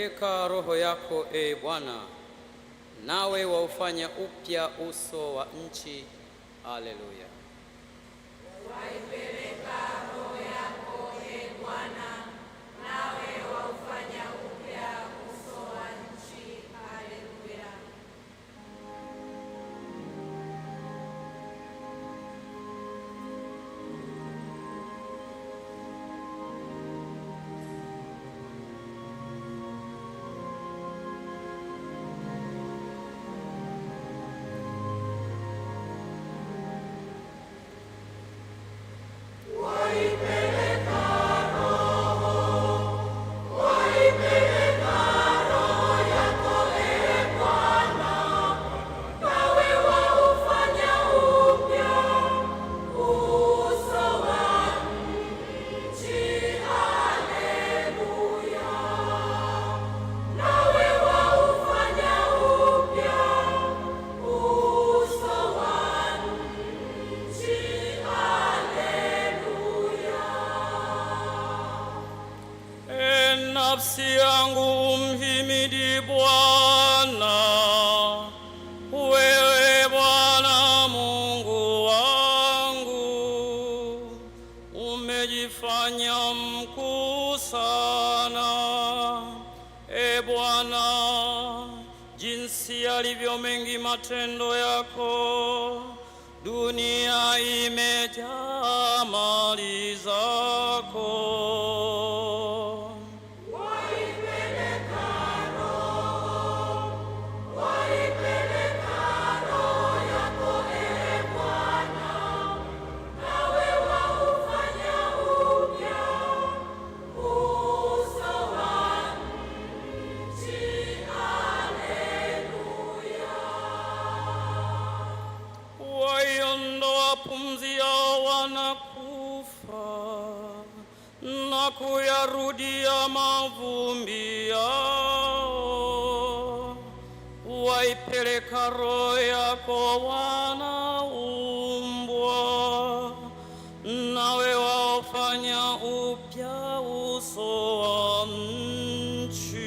Waipeleka roho yako, e Bwana, nawe waufanya upya uso wa nchi. Haleluya. Waipeleka roho yako, e Bwana, nawe waufanya upya uso wa nchi. Haleluya. Nafsi yangu mhimidi Bwana, wewe Bwana Mungu wangu, umejifanya mkuu sana. E Bwana, jinsi yalivyo mengi matendo yako, dunia imejaa mali zako. Waiondoa pumzi yao wanakufa, na kuyarudia mavumbi yao. Waipeleka roho yako wanaumbwa, nawe waufanya upya uso wa nchi.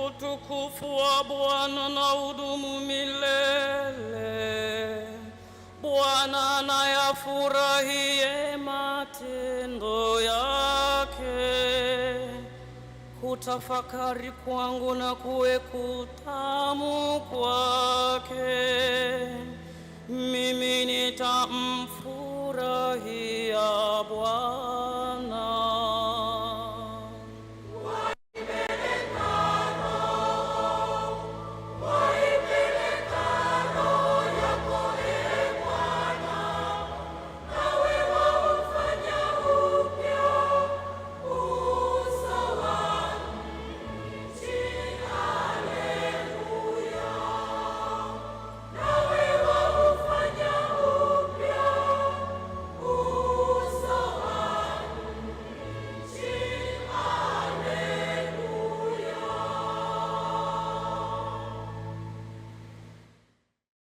Utukufu wa Bwana na udumu milele. Bwana na yafurahie matendo yake. Kutafakari kwangu na kuwe kutamu kwake. Mimi nitamfurahia Bwana.